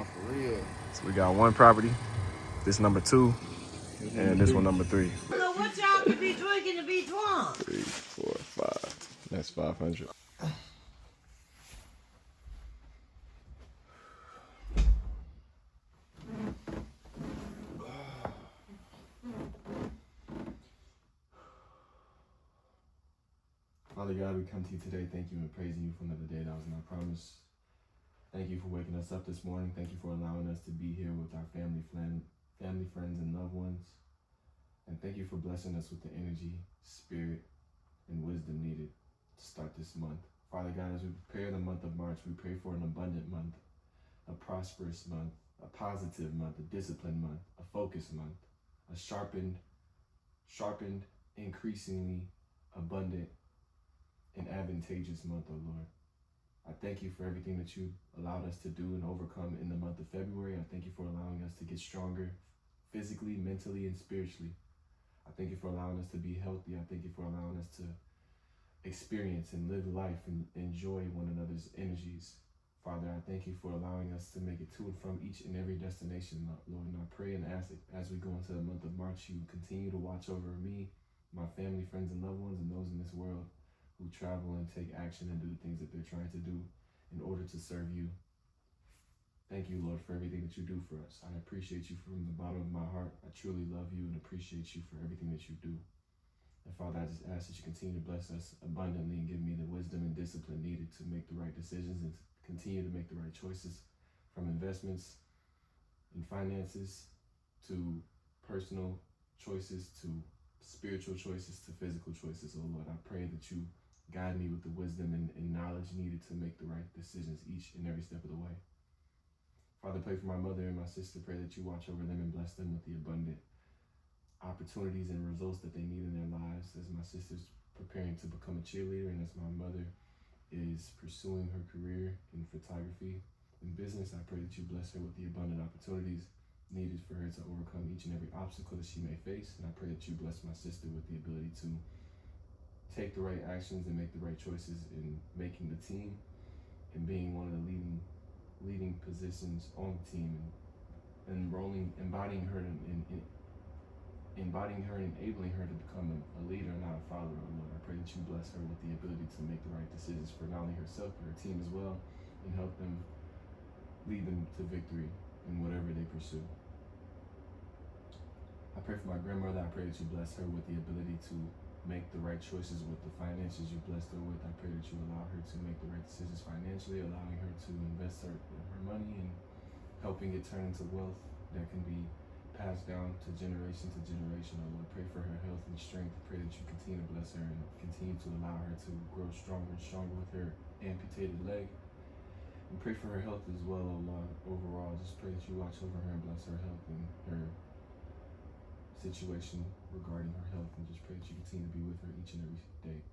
for real. So we got one property, this number 2, and this one number 3. So what y'all could be drinking to be drunk? 3, 4, 5. That's 500. Father God, we come to you today. Thank you and praising you for another day that was not promised. Thank you for waking us up this morning. Thank you for allowing us to be here with our family, friends, and loved ones. And thank you for blessing us with the energy, spirit, and wisdom needed to start this month. Father God, as we prepare the month of March, we pray for an abundant month, a prosperous month, a positive month, a disciplined month, a focused month, a sharpened, increasingly abundant, and advantageous month, oh Lord. I thank you for everything that you allowed us to do and overcome in the month of February. I thank you for allowing us to get stronger physically, mentally, and spiritually. I thank you for allowing us to be healthy. I thank you for allowing us to experience and live life and enjoy one another's energies. Father, I thank you for allowing us to make it to and from each and every destination, Lord. And I pray and ask that as we go into the month of March, you continue to watch over me, my family, friends, and loved ones, and those in this world who travel and take action and do the things that they're trying to do in order to serve you. Thank you, Lord, for everything that you do for us. I appreciate you from the bottom of my heart. I truly love you and appreciate you for everything that you do. And Father, I just ask that you continue to bless us abundantly and give me the wisdom and discipline needed to make the right decisions and continue to make the right choices, from investments and finances to personal choices to spiritual choices to physical choices. Oh Lord, I pray that you guide me with the wisdom and knowledge needed to make the right decisions each and every step of the way. Father, pray for my mother and my sister. Pray that you watch over them and bless them with the abundant opportunities and results that they need in their lives, as my sister's preparing to become a cheerleader and as my mother is pursuing her career in photography and business. I pray that you bless her with the abundant opportunities needed for her to overcome each and every obstacle that she may face. And I pray that you bless my sister with the ability to take the right actions and make the right choices in making the team and being one of the leading positions on the team, and embodying her and enabling her to become a leader, not a follower. Oh Lord, I pray that you bless her with the ability to make the right decisions for not only herself but her team as well, and help them lead them to victory in whatever they pursue. I pray for my grandmother. I pray that you bless her with the ability to make the right choices with the finances you blessed her with. I pray that you allow her to make the right decisions financially, allowing her to invest her money and helping it turn into wealth that can be passed down to generation. I Lord, pray for her health and strength. Pray that you continue to bless her and continue to allow her to grow stronger and stronger with her amputated leg. And pray for her health as well, oh Lord. Overall, just pray that you watch over her and bless her health and her situation regarding her health, and just pray that you continue to be with her each and every day.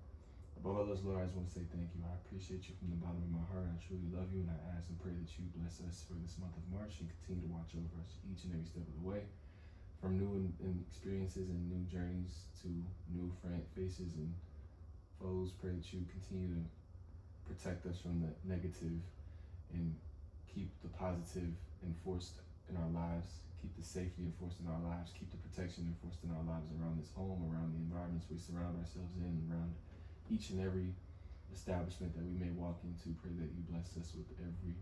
Above all else, Lord, I just want to say thank you. I appreciate you from the bottom of my heart. I truly love you, and I ask and pray that you bless us for this month of March and continue to watch over us each and every step of the way, from new experiences and new journeys to new faces and foes. Pray that you continue to protect us from the negative and keep the positive enforced in our lives. Keep the safety enforced in our lives. Keep the protection enforced in our lives around this home, around the environments we surround ourselves in, around each and every establishment that we may walk into. Pray that you bless us with every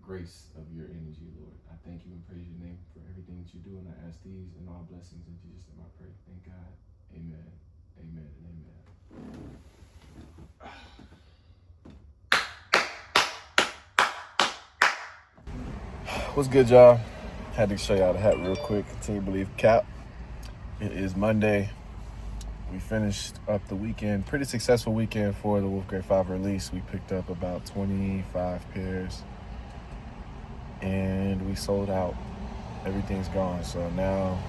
grace of your energy, Lord. I thank you and praise your name for everything that you do, and I ask these and all blessings in Jesus' name I pray. Thank God. Amen. Amen and amen. What's good, y'all? Had to show y'all the hat real quick. Continue to believe Cap. It is Monday. We finished up the weekend. Pretty successful weekend for the Wolf Grade 5 release. We picked up about 25 pairs and we sold out. Everything's gone. So now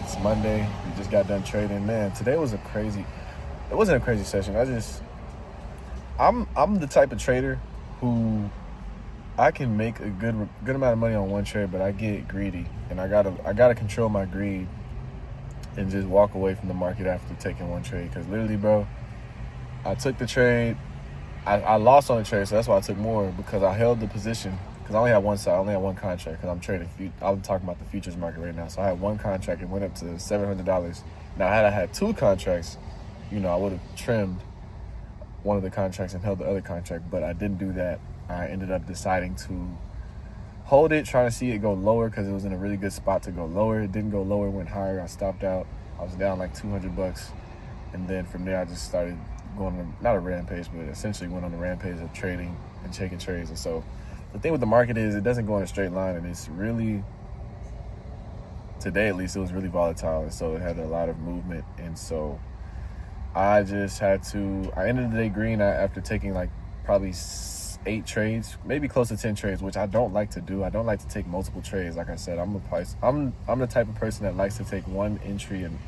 it's Monday. We just got done trading. Man, today was it wasn't a crazy session. I'm the type of trader who I can make a good amount of money on one trade, but I get greedy, and I gotta control my greed and just walk away from the market after taking one trade. Because literally, bro, I took the trade, I lost on the trade, so that's why I took more, because I held the position because I only had one side. I only had one contract because I'm trading. I'm talking about the futures market right now. So I had one contract. It went up to $700. Now, had I had two contracts, you know, I would have trimmed one of the contracts and held the other contract, but I didn't do that. I ended up deciding to hold it, trying to see it go lower because it was in a really good spot to go lower. It didn't go lower, it went higher. I stopped out. I was down like $200, and then from there I just started going on, not a rampage, but essentially went on a rampage of trading and taking trades. And so the thing with the market is it doesn't go in a straight line, and it's really, today at least, it was really volatile, and so it had a lot of movement. And so I just had to, I ended the day green after taking like probably 8 trades, maybe close to 10 trades, which I don't like to do. I don't like to take multiple trades. Like I said, I'm the type of person that likes to take one entry and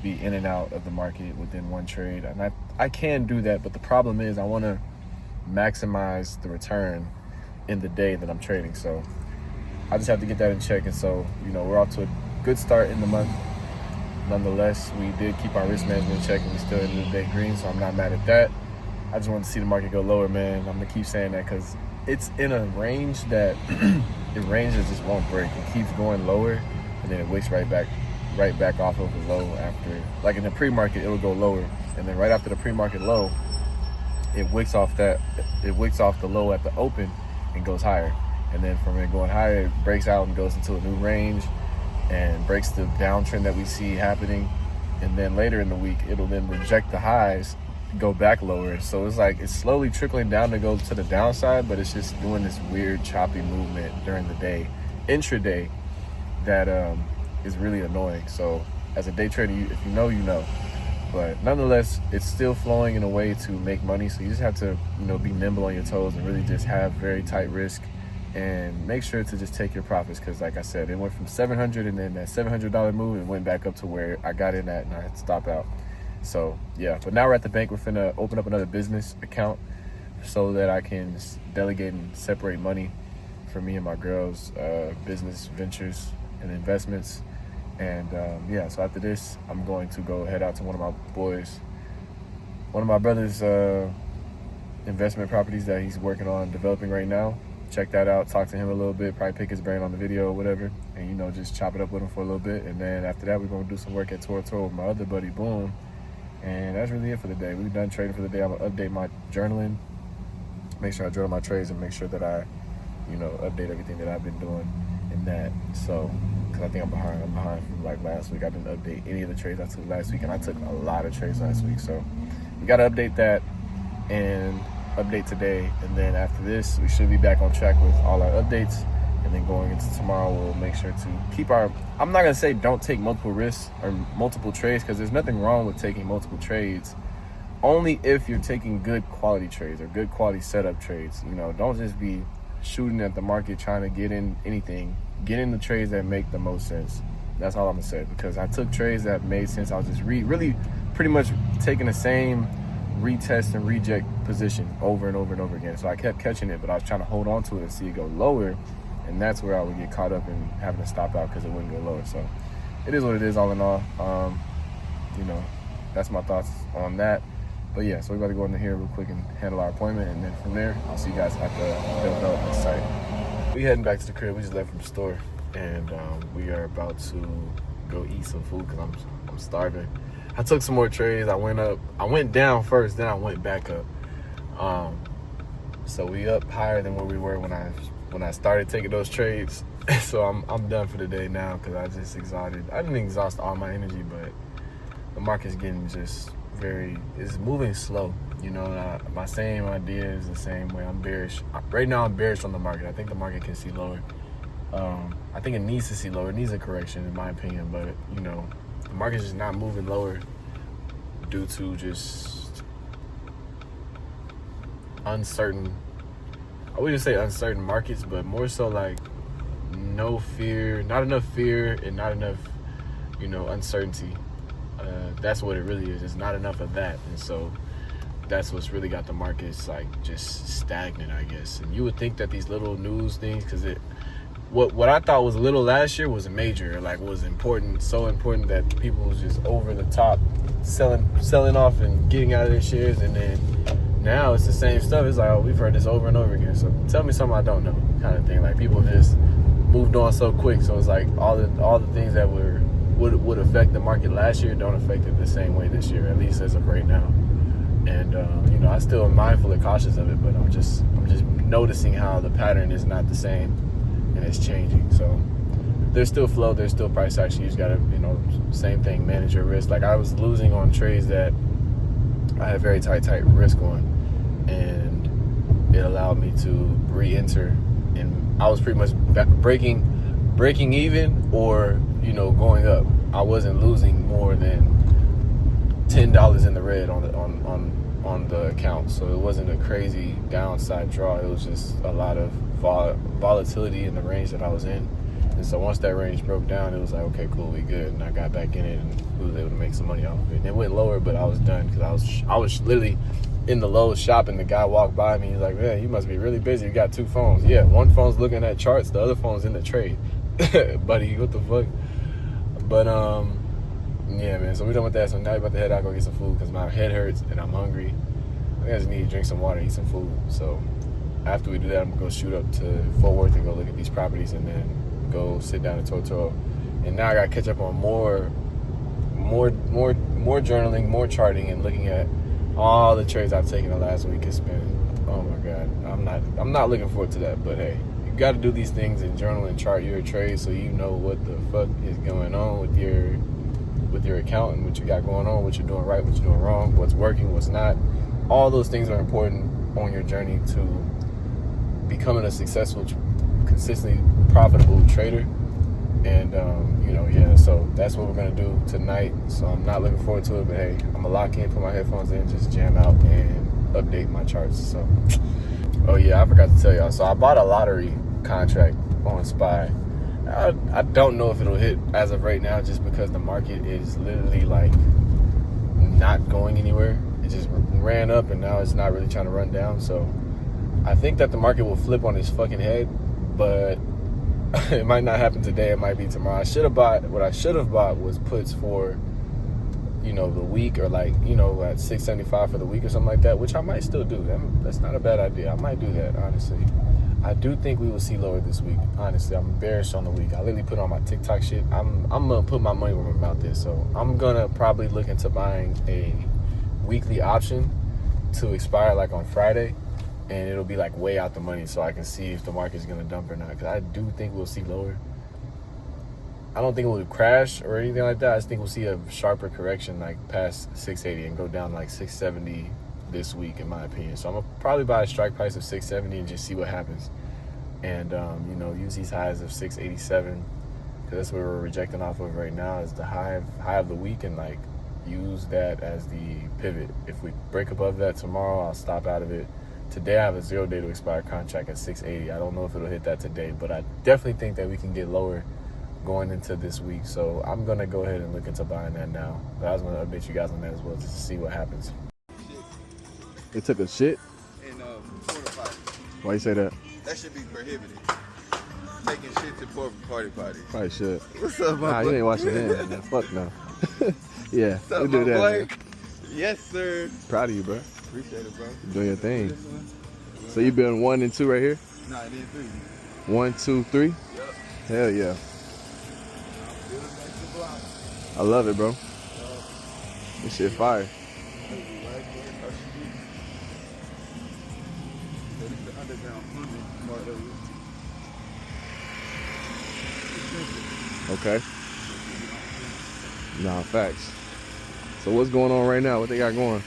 be in and out of the market within one trade. And I can do that, but the problem is I want to maximize the return in the day that I'm trading. So I just have to get that in check. And so, you know, we're off to a good start in the month. Nonetheless, we did keep our risk management in check, and we still ended the day green, so I'm not mad at that. I just wanted to see the market go lower, man. I'm going to keep saying that because it's in a range that the range that just won't break. It keeps going lower, and then it wicks right back off of the low after. Like in the pre-market, it'll go lower, and then right after the pre-market low, it wicks off the low at the open and goes higher. And then from it going higher, it breaks out and goes into a new range and breaks the downtrend that we see happening. And then later in the week, it'll then reject the highs, go back lower. So it's like it's slowly trickling down to go to the downside, but it's just doing this weird choppy movement during the day, intraday, that is really annoying. So as a day trader, if you know, you know. But nonetheless, it's still flowing in a way to make money. So you just have to, you know, be nimble on your toes and really just have very tight risk and make sure to just take your profits. Because like I said, it went from $700, and then that $700 move, it went back up to where I got in at, and I had to stop out. So yeah, but now we're at the bank. We're finna open up another business account so that I can delegate and separate money for me and my girls' business ventures and investments. And yeah, so after this, I'm going to go head out to one of my brother's investment properties that he's working on developing right now. Check that out, talk to him a little bit, probably pick his brain on the video or whatever, and, you know, just chop it up with him for a little bit. And then after that, we're going to do some work at Toro Toro with my other buddy, Boom. And that's really it for the day. We're done trading for the day. I'm going to update my journaling, make sure I journal my trades, and make sure that I, you know, update everything that I've been doing in that. So, because I think I'm behind from like last week. I didn't update any of the trades I took last week, and I took a lot of trades last week. So we got to update that and update today. And then after this, we should be back on track with all our updates. And then going into tomorrow, we'll make sure to keep our, I'm not going to say don't take multiple risks or multiple trades, because there's nothing wrong with taking multiple trades, only if you're taking good quality trades or good quality setup trades. You know, don't just be shooting at the market trying to get in anything. Get in the trades that make the most sense. That's all I'm going to say, because I took trades that made sense. I was just really pretty much taking the same retest and reject position over and over and over again. So I kept catching it, but I was trying to hold on to it and see it go lower. And that's where I would get caught up in having to stop out because it wouldn't go lower. So it is what it is, all in all. You know, that's my thoughts on that. But yeah, so we're about to go in here real quick and handle our appointment. And then from there, I'll see you guys at the development site. We heading back to the crib. We just left from the store. And we are about to go eat some food because I'm starving. I took some more trades. I went down first, then I went back up. So we up higher than where we were when I started taking those trades. So I'm done for the day now because I just exhausted. I didn't exhaust all my energy, but the market's getting just it's moving slow. You know, my same idea is the same way. I'm bearish. Right now I'm bearish on the market. I think the market can see lower. I think it needs to see lower. It needs a correction in my opinion, but you know, the market's just not moving lower due to just uncertain, I wouldn't say uncertain markets, but more so like not enough fear and not enough, you know, uncertainty. That's what it really is. It's not enough of that. And so that's what's really got the markets like just stagnant, I guess. And you would think that these little news things, because what I thought was little last year was major, like was important, so important that people was just over the top selling off and getting out of their shares. And then now it's the same stuff. It's like, oh, we've heard this over and over again. So tell me something I don't know, kind of thing. Like people just moved on so quick. So it's like all the things that would affect the market last year don't affect it the same way this year, at least as of right now. And you know, I still am mindful and cautious of it, but I'm just noticing how the pattern is not the same and it's changing. So there's still flow, there's still price action. You just gotta, you know, same thing, manage your risk. Like I was losing on trades that I had very tight risk on, and it allowed me to re-enter, and I was pretty much breaking even, or, you know, going up. I wasn't losing more than $10 in the red on the account, so it wasn't a crazy downside draw. It was just a lot of volatility in the range that I was in. And so once that range broke down, it was like, okay, cool, we good. And I got back in it and was able to make some money off of it. And it went lower, but I was done because I was literally in the Lowe's shopping. The guy walked by me. He's like, man, you must be really busy. You got 2 phones. Yeah, one phone's looking at charts. The other phone's in the trade. Buddy, what the fuck? But, yeah, man. So we're done with that. So now we're about to head out, go get some food because my head hurts and I'm hungry. I just need to drink some water, eat some food. So after we do that, I'm going to go shoot up to Fort Worth and go look at these properties and then go sit down at Totoro. And now I gotta catch up on more journaling, more charting, and looking at all the trades I've taken the last week. It's been, oh my god, I'm not looking forward to that. But hey, you gotta do these things and journal and chart your trades so you know what the fuck is going on with your account and what you got going on, what you're doing right, what you're doing wrong, what's working, what's not. All those things are important on your journey to becoming a successful, consistently profitable trader. And you know, yeah, so that's what we're gonna do tonight. So I'm not looking forward to it, but hey, I'm gonna lock in, put my headphones in, just jam out and update my charts. So, oh yeah, I forgot to tell y'all. So I bought a lottery contract on SPY. I don't know if it'll hit as of right now, just because the market is literally like not going anywhere. It just ran up and now it's not really trying to run down. So I think that the market will flip on its fucking head, but it might not happen today. It might be tomorrow. What I should have bought was puts for, you know, the week, or like, you know, at 675 for the week or something like that, which I might still do. That's not a bad idea. I might do that, honestly. I do think we will see lower this week. Honestly, I'm bearish on the week. I literally put on my TikTok shit. I'm gonna put my money where my mouth is. So I'm gonna probably look into buying a weekly option to expire like on Friday, and it'll be like way out the money, so I can see if the market's gonna dump or not. Because I do think we'll see lower. I don't think it will crash or anything like that. I just think we'll see a sharper correction like past 680 and go down like 670 this week, in my opinion. So I'm gonna probably buy a strike price of 670 and just see what happens. And you know, use these highs of 687, because that's what we're rejecting off of right now, is the high of the week, and like use that as the pivot. If we break above that tomorrow, I'll stop out of it. Today I have a 0-day to expire contract at 680. I don't know if it'll hit that today, but I definitely think that we can get lower going into this week. So I'm gonna go ahead and look into buying that now. But I was gonna update you guys on that as well, just to see what happens. They took a shit? In porta potty. Why you say that? That should be prohibited. Taking shit to party parties. Probably should. What's up, my Nah, boy? you ain't washing hands, man. Fuck no. Yeah, What's up, we do my that, boy? man. Yes, sir. Proud of you, bro. Appreciate it, bro. You're doing your thing. This one? So you been 1 and 2 right here? Nah, it is 3. 1, 2, 3? Yep. Hell yeah. I love it, bro. This shit fire. Okay. Nah, facts. So what's going on right now? What they got going?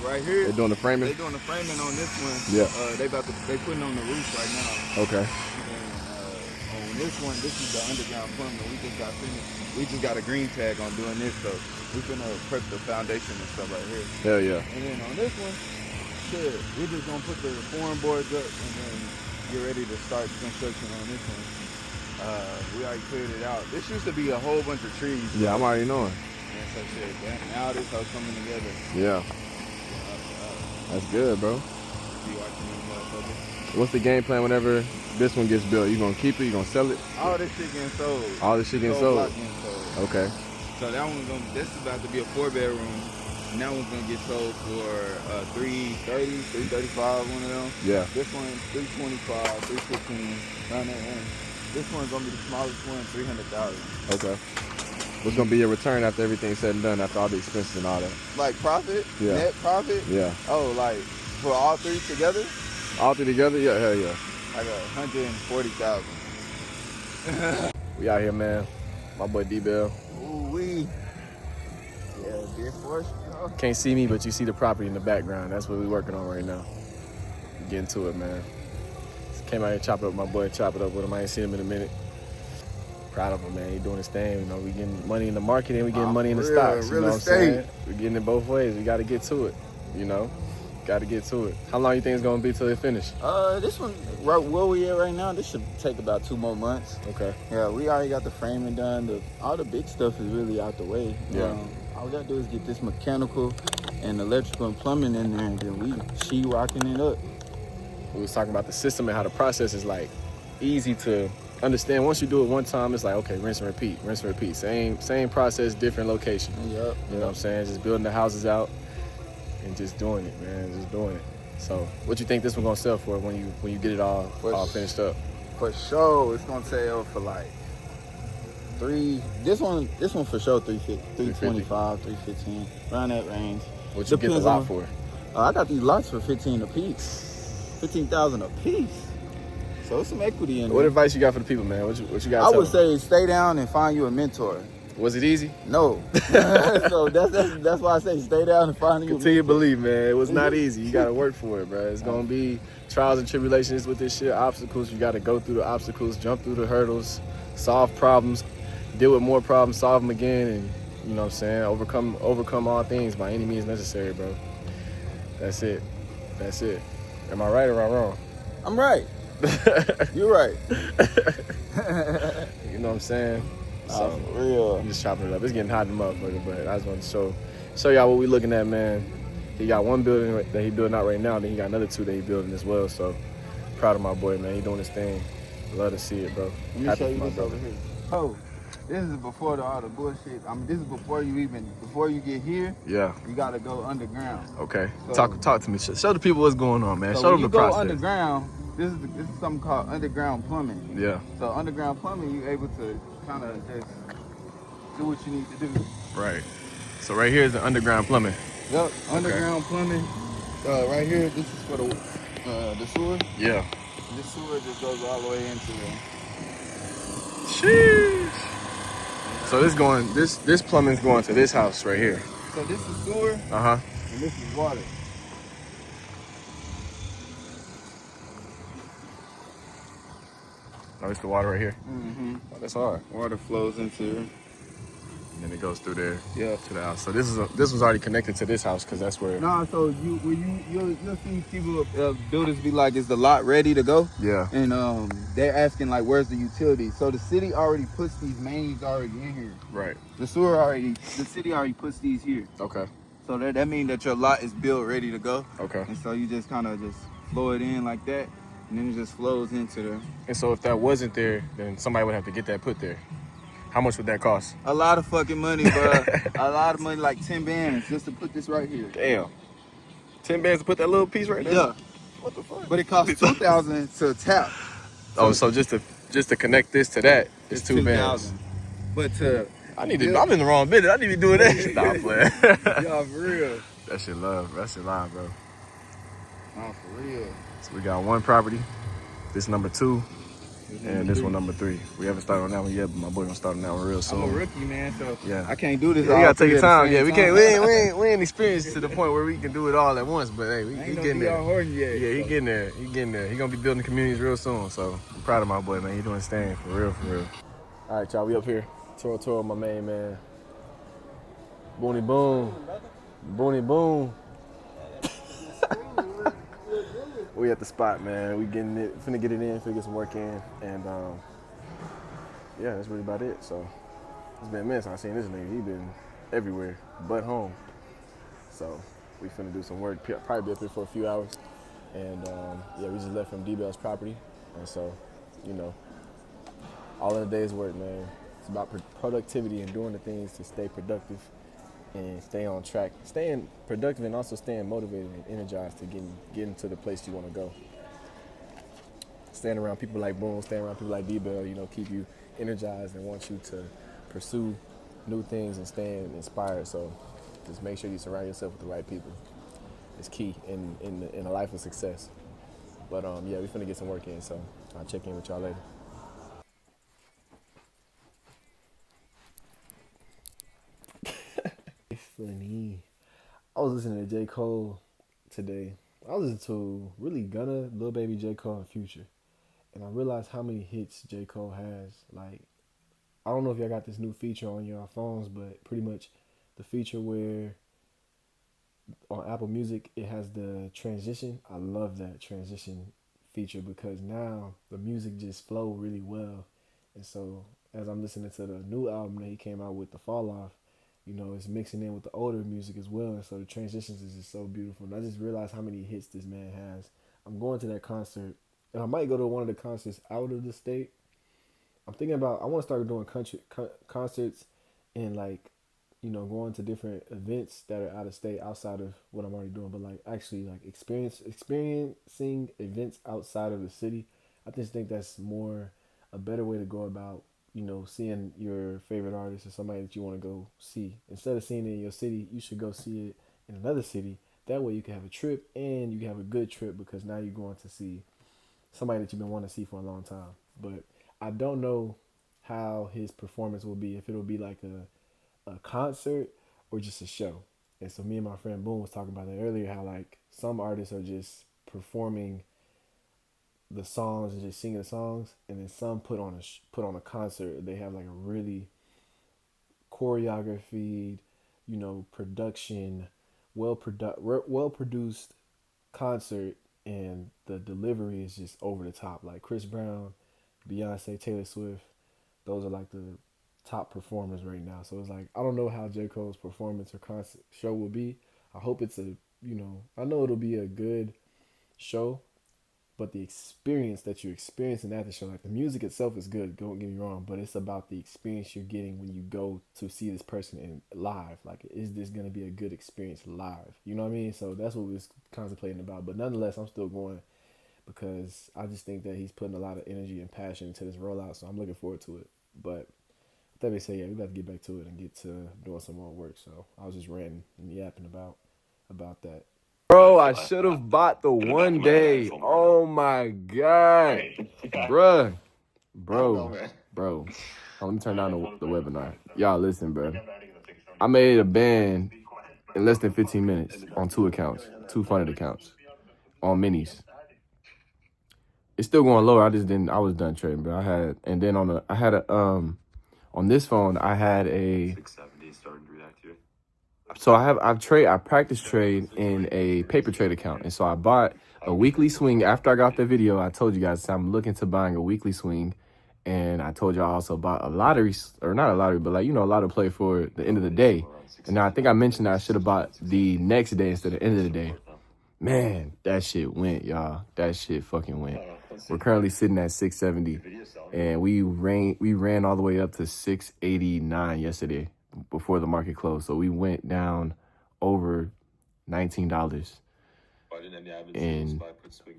Right here. They doing the framing? They doing the framing on this one. Yeah. They putting on the roof right now. Okay. And on this one, this is the underground plumbing. We just got finished. We just got a green tag on doing this, so we're gonna prep the foundation and stuff right here. Hell yeah. And then on this one, shit, we're just gonna put the form boards up and then get ready to start construction on this one. We already cleared it out. This used to be a whole bunch of trees. Yeah, I'm already knowing. And so shit, now this house coming together. Yeah. That's good, bro. Be watching them motherfuckers. What's the game plan whenever this one gets built? You gonna keep it? You gonna sell it? All this shit getting sold. All this shit getting Whole sold? block getting sold. Okay. So that one's gonna, this is about to be a 4-bedroom. And that one's gonna get sold for 330, 335, one of them. Yeah. This one, 325, 315, around that range. This one's gonna be the smallest one, 300,000. Okay. What's gonna be your return after everything's said and done, after all the expenses and all that? Like profit? Yeah. Net profit? Yeah. Oh, like for all three together? All three together? Yeah, hell yeah. Like 140,000. We out here, man. My boy D-Bell. Ooh wee. Yeah, dear force. Can't see me, but you see the property in the background. That's what we're working on right now. Getting to it, man. Just came out here, chop it up with my boy, chop it up with him. I ain't seen him in a minute. Proud of him, man. He doing his thing. You know, we getting money in the market and we getting money in the stocks. You know what I'm saying? We're getting it both ways. We got to get to it, you know? Got to get to it. How long you think it's going to be till they finish? This one, right where we at right now, this should take about 2 more months. Okay. Yeah, we already got the framing done. All the big stuff is really out the way. Yeah. All we got to do is get this mechanical and electrical and plumbing in there, and then we sheetrocking it up. We was talking about the system and how the process is like easy to understand. Once you do it one time, it's like, okay, rinse and repeat, rinse and repeat. Same process, different location. Yep. You know what I'm saying? Just building the houses out and just doing it, man. Just doing it. So, what you think this one gonna sell for when you get it all finished up? For sure, it's gonna sell for like This one for sure 325, 315, around that range. What you get the lot for? I got these lots for 15 a piece, 15,000 a piece. So it's some equity in there. What advice you got for the people, man? What you got? I would say stay down and find you a mentor. Was it easy? No. So that's why I say stay down and find you a mentor. Continue to believe, man. It was not easy. You got to work for it, bro. It's going to be trials and tribulations with this shit, obstacles. You got to go through the obstacles, jump through the hurdles, solve problems, deal with more problems, solve them again, and, you know what I'm saying, overcome all things by any means necessary, bro. That's it. That's it. Am I right or am I wrong? I'm right. You're right. You know what I'm saying? So, for real. I'm just chopping it up. It's getting hot in the motherfucker, but I just want to show y'all what we looking at, man. He got one building that he building out right now, then he got another 2 that he building as well. So proud of my boy, man. He doing his thing. Love to see it, bro. Let me show you this over here. Oh, this is before all the bullshit. I mean, this is before you get here. Yeah. You gotta go underground. Okay. So, talk to me. Show the people what's going on, man. So show them the process. When you go underground, this is something called underground plumbing. Yeah. So underground plumbing, you're able to kind of just do what you need to do. Right. So right here is the underground plumbing. Yep. Underground plumbing. Right here, this is for the sewer. Yeah. This sewer just goes all the way into the. Sheesh. So this plumbing's going to this house right here. So this is sewer. Uh-huh. And this is water. Oh, it's the water right here. Mm-hmm. Oh, that's hard. Water flows into here. And then it goes through there. Yeah. To the house. So this was already connected to this house because that's where. Nah, so you'll see people builders be like, is the lot ready to go? Yeah. And they're asking like, where's the utilities? So the city already puts these mains already in here. Right. The city already puts these here. Okay. So that means that your lot is built ready to go. Okay. And so you just kind of just flow it in like that, and then it just flows into there. And so if that wasn't there, then somebody would have to get that put there. How much would that cost? A lot of fucking money, bro. A lot of money, like 10 bands, just to put this right here. Damn. 10 bands to put that little piece right there? Yeah. What the fuck? But it costs $2,000 to tap. Oh, so just to connect this to that, it's 2 bands. But I'm in the wrong business. I need to be doing that. Stop playing. Y'all for real. That shit love. That shit live, bro. Oh, for real. So we got one property. This number 2. And this one number 3. We haven't started on that one yet, but my boy gonna start on that one real soon. I'm a rookie, man, so yeah. I can't do this. Yeah, we gotta take your time. Yeah, we can't. Time. We ain't experienced to the point where we can do it all at once. But hey, he getting there. Yet, yeah, he getting there. He getting there. He gonna be building communities real soon. So I'm proud of my boy, man. He doing his thing for real, for real. All right, y'all. We up here. Toro, my main man. Booney boom. Booney boom. We at the spot, man. We getting it. Finna get it in. Finna get some work in, and yeah, that's really about it. So it's been a minute since I seen this nigga. He been everywhere but home. So we finna do some work. Probably be up here for a few hours, and yeah, we just left from D-Bell's property, and so you know, all in a day's work, man. It's about productivity and doing the things to stay productive and stay on track, staying productive, and also staying motivated and energized to getting to the place you want to go. Staying around people like Boom, staying around people like D-Bell, keep you energized and want you to pursue new things and staying inspired. So just make sure you surround yourself with the right people. It's key in a life of success. But yeah, we finna get some work in, so I'll check in with y'all later. It's funny. I was listening to J. Cole today. I was listening to really Gunna, Lil Baby, J. Cole, and Future. And I realized how many hits J. Cole has. Like, I don't know if y'all got this new feature on your phones, but pretty much the feature where on Apple Music it has the transition. I love that transition feature because now the music just flow really well. And so as I'm listening to the new album that he came out with, The Fall Off, it's mixing in with the older music as well. And so the transitions is just so beautiful. And I just realized how many hits this man has. I'm going to that concert, and I might go to one of the concerts out of the state. I'm thinking about, I want to start doing concerts and going to different events that are out of state outside of what I'm already doing, but like actually like experiencing events outside of the city. I just think that's more a better way to go about, seeing your favorite artist or somebody that you want to go see. Instead of seeing it in your city, you should go see it in another city. That way you can have a trip and you can have a good trip because now you're going to see somebody that you've been wanting to see for a long time. But I don't know how his performance will be, if it'll be like a concert or just a show. And so me and my friend Boone was talking about that earlier, how like some artists are just performing the songs and just singing the songs, and then some put on a concert. They have like a really choreographed, production, well produced concert, and the delivery is just over the top. Like Chris Brown, Beyonce, Taylor Swift, those are like the top performers right now. So it's like I don't know how J. Cole's performance or concert show will be. I hope it's I know it'll be a good show, but the experience that you experience in that show, like the music itself is good, don't get me wrong, but it's about the experience you're getting when you go to see this person in live. Like, is this gonna be a good experience live? You know what I mean? So that's what we're contemplating about. But nonetheless, I'm still going because I just think that he's putting a lot of energy and passion into this rollout, so I'm looking forward to it. But with that being said, yeah, we got to get back to it and get to doing some more work. So I was just ranting and yapping about that. Bro, I should have bought the one day. Oh my god, bruh, bro. Let me turn down the webinar. Y'all listen, bro. I made a band in less than 15 minutes on 2 accounts, 2 funded accounts, on minis. It's still going lower. I was done trading, bro. On this phone, I had a 670 starting to reactivate. So I practice trade in a paper trade account. And so I bought a weekly swing. After I got the video, I told you guys I'm looking to buying a weekly swing. And I told you I also bought a lottery, or not a lottery, but like, a lotto play for the end of the day. And now I think I mentioned that I should have bought the next day instead of the end of the day. Man, that shit went, y'all. That shit fucking went. We're currently sitting at 670, and we ran all the way up to 689 yesterday before the market closed. So we went down over $19 in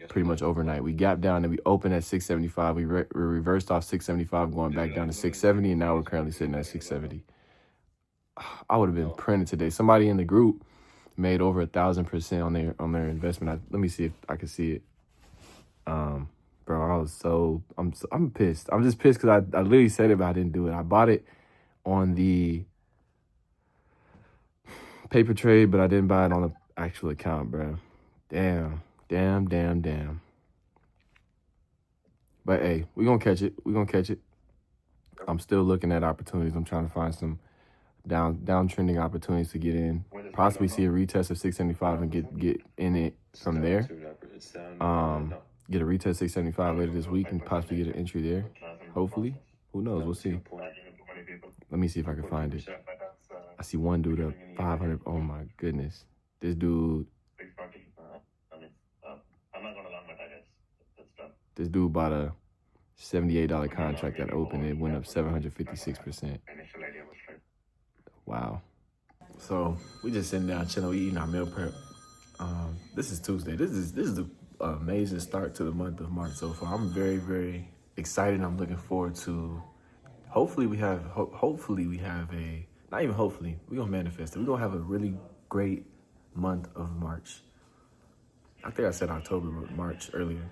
pretty much overnight. We gapped down and we opened at 675. We reversed off 675, going back down to 670, and now we're currently sitting at 670. I would have been printed today. Somebody in the group made over 1,000% on their investment. Let me see if I can see it. Bro, I'm pissed. I'm just pissed because I literally said it, but I didn't do it. I bought it on the paper trade, but I didn't buy it on the actual account, bro. Damn. But hey, we're gonna catch it. I'm still looking at opportunities. I'm trying to find some downtrending opportunities to get in. Possibly see a retest of 675 and get in it from there. Get a retest 675 later this week and possibly get an entry there. Hopefully. Who knows? We'll see. Let me see if I can find it. I see one dude up 500. Oh my goodness. This dude bought a $78 contract that opened. It went up 756%. Wow. So we just sitting down chilling, we eating our meal prep. This is Tuesday. This is the amazing start to the month of March so far. I'm very, very excited. I'm looking forward to. Hopefully we have a, not even hopefully, we're gonna manifest it. We're gonna have a really great month of March. I think I said October, but March earlier.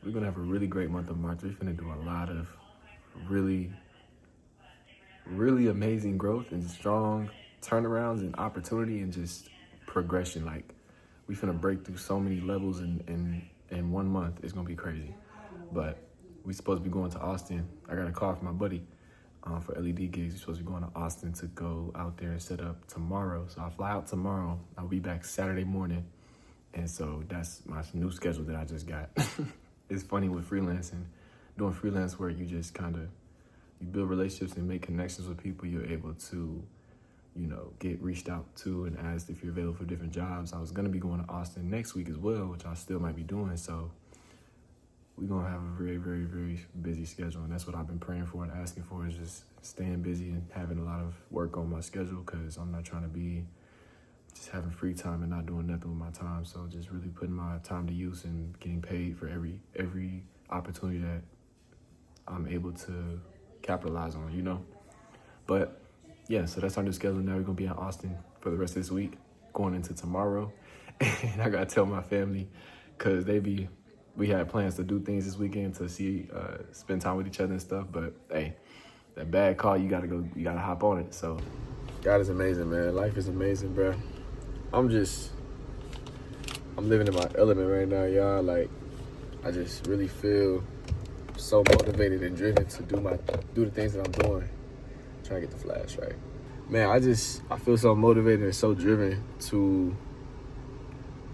We're gonna have a really great month of March. We're gonna do a lot of really, really amazing growth and strong turnarounds and opportunity and just progression. Like, we finna break through so many levels in 1 month. It's gonna be crazy. But we supposed to be going to Austin. I got a call from my buddy for LED gigs. We're supposed to be going to Austin to go out there and set up tomorrow. So I'll fly out tomorrow. I'll be back Saturday morning. And so that's my new schedule that I just got. It's funny with freelancing, doing freelance work, you just kind of, you build relationships and make connections with people. You're able to, get reached out to and asked if you're available for different jobs. I was going to be going to Austin next week as well, which I still might be doing. So we're going to have a very, very, very busy schedule. And that's what I've been praying for and asking for, is just staying busy and having a lot of work on my schedule, because I'm not trying to be just having free time and not doing nothing with my time. So just really putting my time to use and getting paid for every opportunity that I'm able to capitalize on, But yeah, so that's our new schedule. Now we're going to be in Austin for the rest of this week, going into tomorrow. And I got to tell my family, because we had plans to do things this weekend to spend time with each other and stuff. But hey, that bad call, you got to hop on it. So God is amazing, man. Life is amazing, bro. I'm living in my element right now, y'all. Like, I just really feel so motivated and driven to do the things that I'm doing. Trying to get the flash right. Man, I feel so motivated and so driven to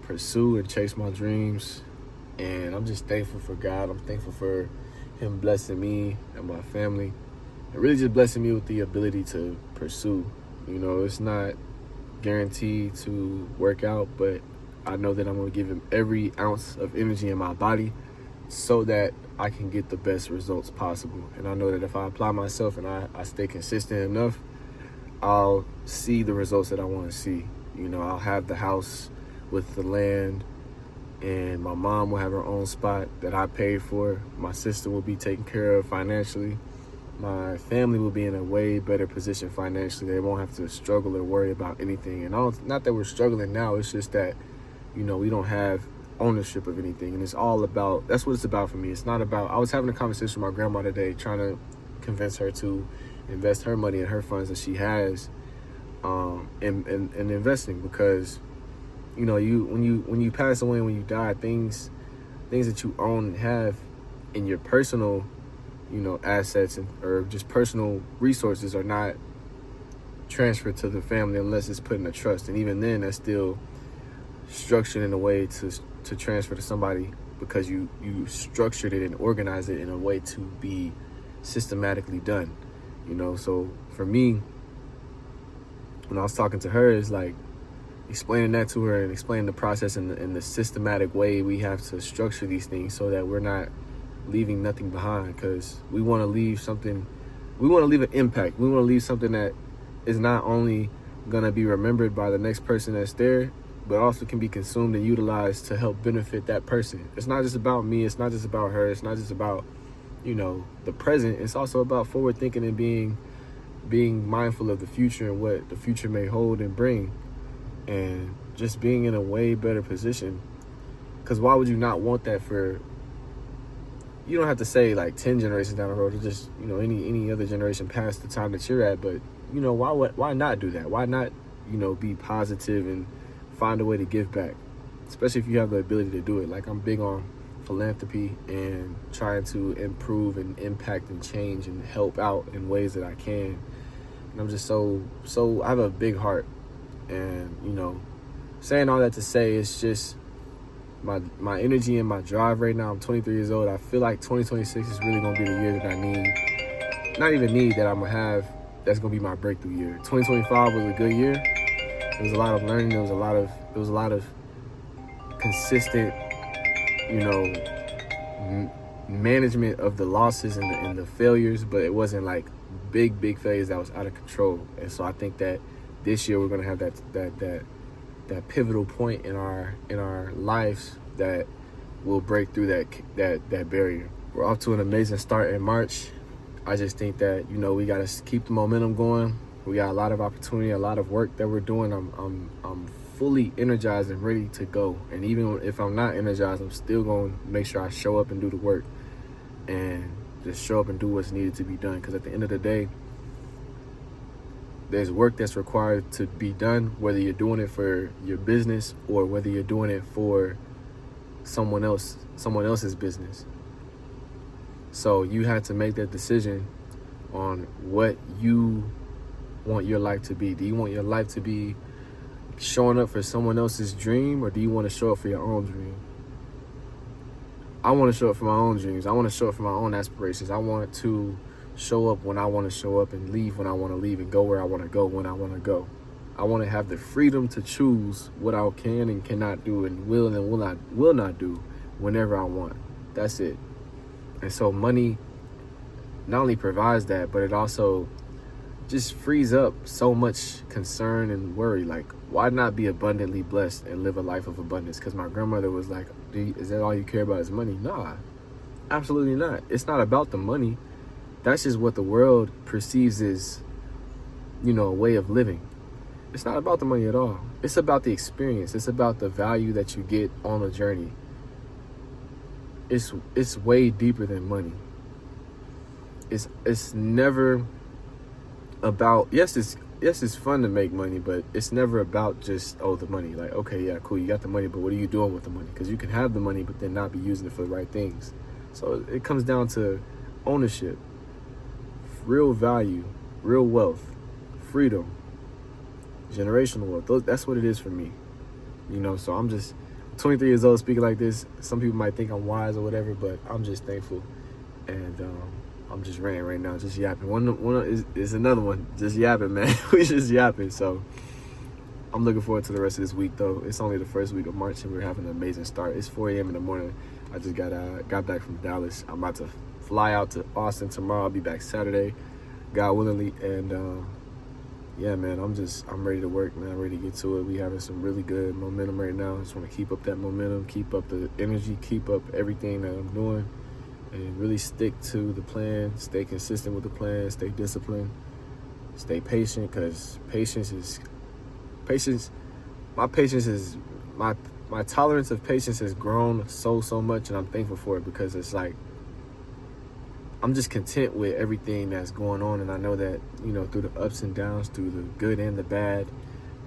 pursue and chase my dreams. And I'm just thankful for God. I'm thankful for Him blessing me and my family, and really just blessing me with the ability to pursue. It's not guaranteed to work out, but I know that I'm going to give Him every ounce of energy in my body so that I can get the best results possible. And I know that if I apply myself and I stay consistent enough, I'll see the results that I want to see. I'll have the house with the land, and my mom will have her own spot that I paid for. My sister will be taken care of financially. My family will be in a way better position financially. They won't have to struggle or worry about anything. And not that we're struggling now, it's just that, we don't have ownership of anything. And it's all about, that's what it's about for me. It's not about, I was having a conversation with my grandma today, trying to convince her to invest her money in her funds that she has in investing, because, when you pass away, when you die, things that you own and have in your personal assets or just personal resources are not transferred to the family unless it's put in a trust. And even then, that's still structured in a way to transfer to somebody, because you structured it and organized it in a way to be systematically done. So for me, when I was talking to her, it's like explaining that to her and explaining the process and the systematic way we have to structure these things so that we're not leaving nothing behind, because we want to leave something. We want to leave an impact. We want to leave something that is not only going to be remembered by the next person that's there, but also can be consumed and utilized to help benefit that person. It's not just about me. It's not just about her. It's not just about, the present. It's also about forward thinking and being mindful of the future and what the future may hold and bring, and just being in a way better position. Because why would you not want that for, you don't have to say like 10 generations down the road, or just, any other generation past the time that you're at, but, why not do that? Why not, be positive and find a way to give back, especially if you have the ability to do it. Like, I'm big on philanthropy and trying to improve and impact and change and help out in ways that I can. And I'm just so I have a big heart. And, saying all that to say, it's just my energy and my drive right now. I'm 23 years old. I feel like 2026 is really going to be the year that I need. Not even need, that I'm going to have. That's going to be my breakthrough year. 2025 was a good year. There was a lot of learning. There was a lot of consistent, management of the losses and the failures, but it wasn't like big failures that was out of control. And so I think that this year we're gonna have that pivotal point in our lives that will break through that barrier. We're off to an amazing start in March. I just think that, you know, we gotta keep the momentum going. We got a lot of opportunity, a lot of work that we're doing. I'm fully energized and ready to go. And even if I'm not energized, I'm still going to make sure I show up and do the work and just show up and do what's needed to be done. Because at the end of the day, there's work that's required to be done, whether you're doing it for your business or whether you're doing it for someone else's business. So you have to make that decision on what you want your life to be. Do you want your life to be showing up for someone else's dream, or do you want to show up for your own dream? I want to show up for my own dreams. I want to show up for my own aspirations. I want to show up when I want to show up and leave when I want to leave and go where I want to go when I want to go. I want to have the freedom to choose what I can and cannot do and will not do whenever I want. That's it. And so money not only provides that, but it also just frees up so much concern and worry. Like, why not be abundantly blessed and live a life of abundance? Because my grandmother was like, is that all you care about is money? Nah, absolutely not. It's not about the money. That's just what the world perceives as, you know, a way of living. It's not about the money at all. It's about the experience. It's about the value that you get on a journey. It's way deeper than money. It's never about, yes, it's fun to make money, but it's never about just, the money. Like, okay, yeah, cool, you got the money, but what are you doing with the money? Because you can have the money, but then not be using it for the right things. So it comes down to ownership, real value, real wealth, freedom, generational wealth. That's what it is for me. You know, so I'm just 23 years old speaking like this. Some people might think I'm wise or whatever, but I'm just thankful. And I'm just ranting right now, just yapping. One is another one, just yapping, man. We just yapping. So I'm looking forward to the rest of this week, though. It's only the first week of March, and we're having an amazing start. It's 4 a.m. in the morning. I just got back from Dallas. I'm about to fly out to Austin tomorrow. I'll be back Saturday, God willingly. And yeah, man, I'm ready to work, man. I'm ready to get to it. We having some really good momentum right now. I just want to keep up that momentum, keep up the energy, keep up everything that I'm doing, and really stick to the plan, stay consistent with the plan, stay disciplined, stay patient, because my tolerance of patience has grown so much, and I'm thankful for it, because it's like I'm just content with everything that's going on, and I know that, you know, through the ups and downs, through the good and the bad,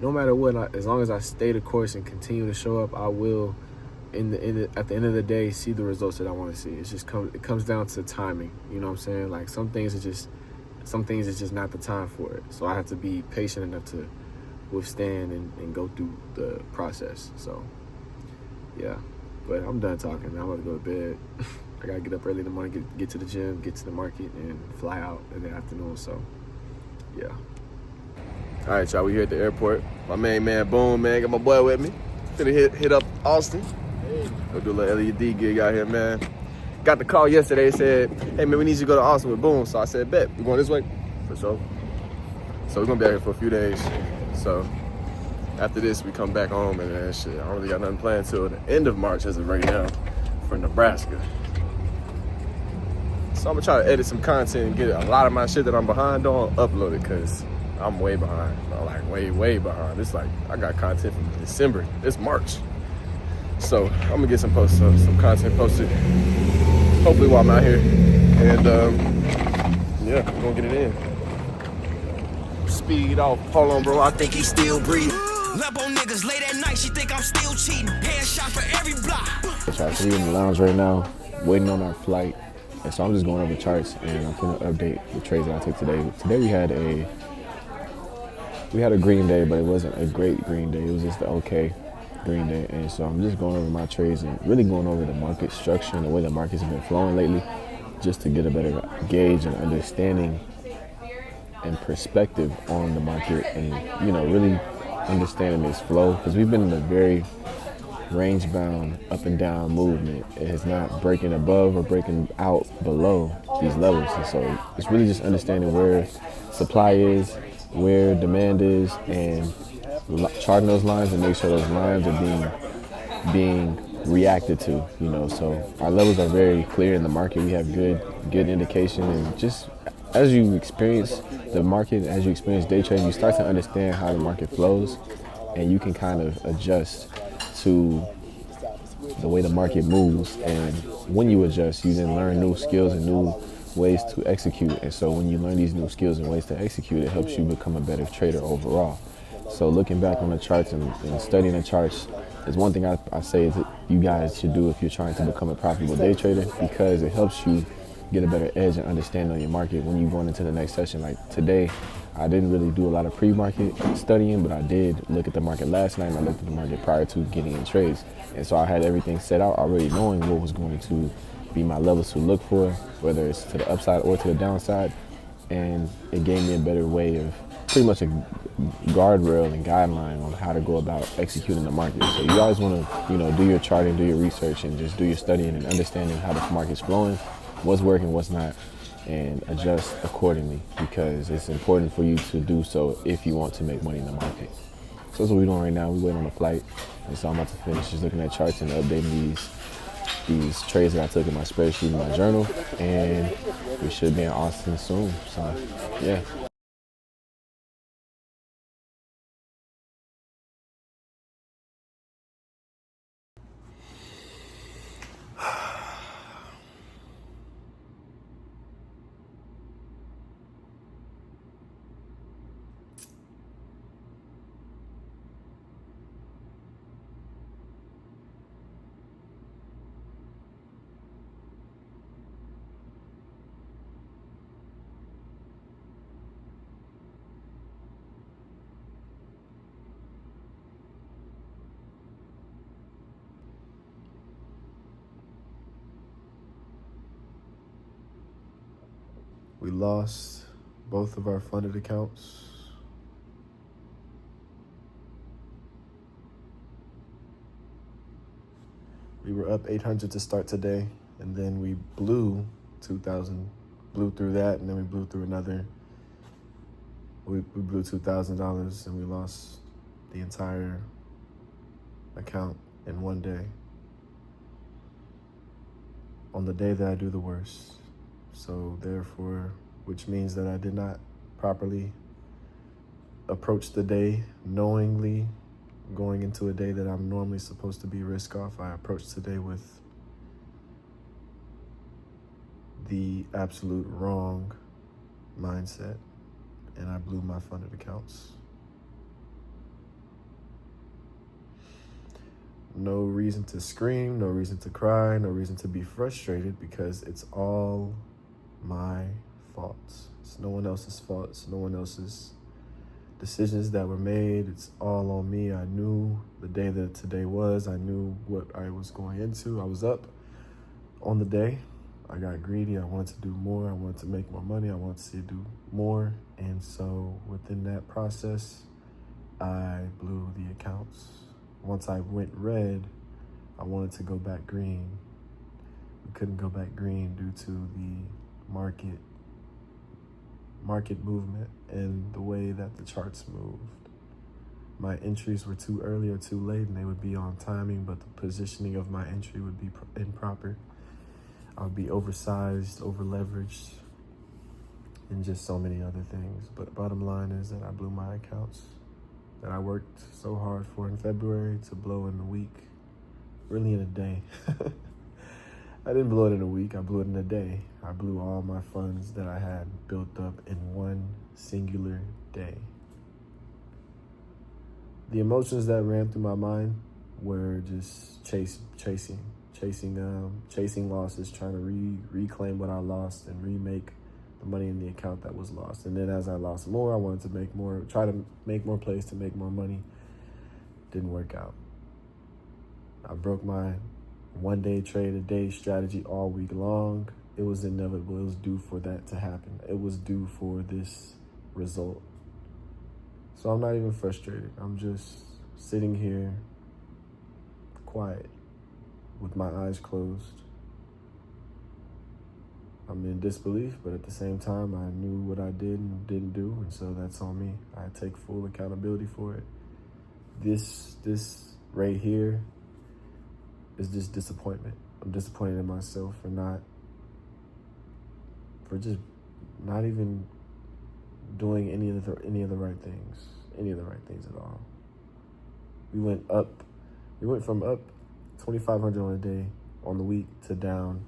no matter what, as long as I stay the course and continue to show up, I will, at the end of the day, see the results that I want to see. It comes down to timing. You know what I'm saying? Like, some things is just not the time for it. So I have to be patient enough to withstand and go through the process. So yeah, but I'm done talking. I'm about to go to bed. I gotta get up early in the morning, get to the gym, get to the market, and fly out in the afternoon. So yeah. All right, y'all, we here at the airport. My main man, Boom, man, got my boy with me. Gonna hit up Austin. Go do a little LED gig out here, man. Got the call yesterday, said, hey, man, we need you to go to Austin with Boom. So I said, bet, we going this way? For sure. So we're gonna be out here for a few days. So after this, we come back home, and shit, I don't really got nothing planned till the end of March as of right now for Nebraska. So I'm gonna try to edit some content and get a lot of my shit that I'm behind on uploaded, because I'm way behind, bro, like way behind. It's like I got content from December. It's March. So I'm gonna get some content posted, hopefully while I'm out here. And yeah, we're gonna get it in. Speed off. Hold on, bro. I think he's still breathing. Love on niggas late at night, she think I'm still cheating. Hand shot for every block. So we're in the lounge right now, waiting on our flight. And so I'm just going over charts, and I'm gonna update the trades that I took today. Today we had a green day, but it wasn't a great green day. It was just the okay green day. And so I'm just going over my trades and really going over the market structure and the way the markets have been flowing lately, just to get a better gauge and understanding and perspective on the market, and, you know, really understanding its flow, because we've been in a very range-bound up and down movement. It is not breaking above or breaking out below these levels. And so it's really just understanding where supply is where demand is and charting those lines and make sure those lines are being reacted to, you know. So our levels are very clear in the market. We have good indication, and just as you experience the market, as you experience day trading, you start to understand how the market flows, and you can kind of adjust to the way the market moves. And when you adjust, you then learn new skills and new ways to execute. And so when you learn these new skills and ways to execute, it helps you become a better trader overall. So looking back on the charts and studying the charts is one thing I say that you guys should do if you're trying to become a profitable day trader, because it helps you get a better edge and understanding on your market when you're going into the next session. Like today, I didn't really do a lot of pre-market studying, but I did look at the market last night and I looked at the market prior to getting in trades. And so I had everything set out already, knowing what was going to be my levels to look for, whether it's to the upside or to the downside. And it gave me a better way of pretty much a guardrail and guideline on how to go about executing the market. So you always want to, you know, do your charting, do your research, and just do your studying and understanding how the market's flowing, what's working, what's not, and adjust accordingly, because it's important for you to do so if you want to make money in the market. So that's what we're doing right now. We're waiting on the flight, and so I'm about to finish just looking at charts and updating these trades that I took in my spreadsheet in my journal, and we should be in Austin soon. So yeah. We lost both of our funded accounts. We were up 800 to start today, and then we blew 2,000, blew through that, and then we blew through another. We blew $2,000, and we lost the entire account in one day, on the day that I do the worst. So therefore, which means that I did not properly approach the day knowingly going into a day that I'm normally supposed to be risk off. I approached today with the absolute wrong mindset, and I blew my funded accounts. No reason to scream, no reason to cry, no reason to be frustrated, because it's all my fault. It's no one else's fault. It's no one else's decisions that were made. It's all on me. I knew the day that today was. I knew what I was going into. I was up on the day. I got greedy. I wanted to do more. I wanted to make more money. I wanted to see it do more. And so within that process, I blew the accounts. Once I went red, I wanted to go back green. We couldn't go back green due to the market movement and the way that the charts moved. My entries were too early or too late, and they would be on timing, but the positioning of my entry would be improper. I would be oversized, over-leveraged, and just so many other things. But bottom line is that I blew my accounts that I worked so hard for in February to blow in a week, really in a day. I didn't blow it in a week, I blew it in a day. I blew all my funds that I had built up in one singular day. The emotions that ran through my mind were just chasing losses, trying to reclaim what I lost and remake the money in the account that was lost. And then as I lost more, I wanted to make more, try to make more plays to make more money. Didn't work out. I broke my one-day trade a day strategy all week long. It was inevitable. It was due for that to happen. It was due for this result. So I'm not even frustrated. I'm just sitting here quiet with my eyes closed, I'm in disbelief, but at the same time, I knew what I did and didn't do, and so that's on me. I take full accountability for it. This right here is just disappointment. I'm disappointed in myself for just not even doing any of the right things at all. We went from up 2,500 on a day on the week to down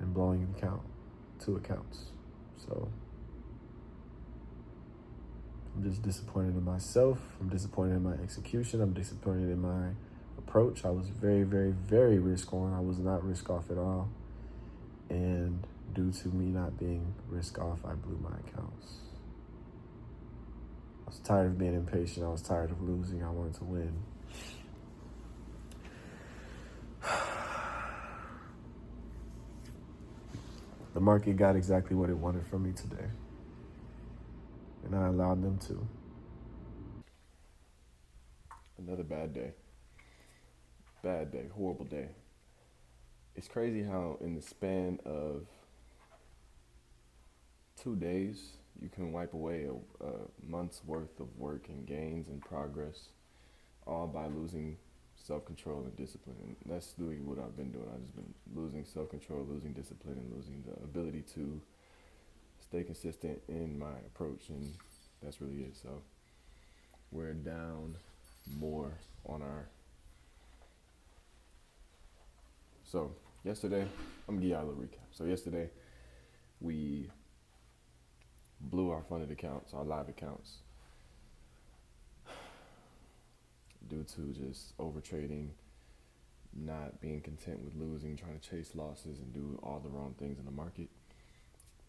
and blowing an account, 2 accounts. So I'm just disappointed in myself. I'm disappointed in my execution. I'm disappointed in my approach. I was very, very, very risk on. I was not risk off at all. And due to me not being risk off, I blew my accounts. I was tired of being impatient. I was tired of losing. I wanted to win. The market got exactly what it wanted from me today. And I allowed them to. Another bad day. Bad day, horrible day. It's crazy how in the span of 2 days, you can wipe away a month's worth of work and gains and progress, all by losing self-control and discipline. And that's really what I've been doing. I've just been losing self-control, losing discipline, and losing the ability to stay consistent in my approach. And that's really it. So we're down more on our... So yesterday, I'm gonna give y'all a little recap. So yesterday, we blew our funded accounts, our live accounts, due to just over trading, not being content with losing, trying to chase losses and do all the wrong things in the market.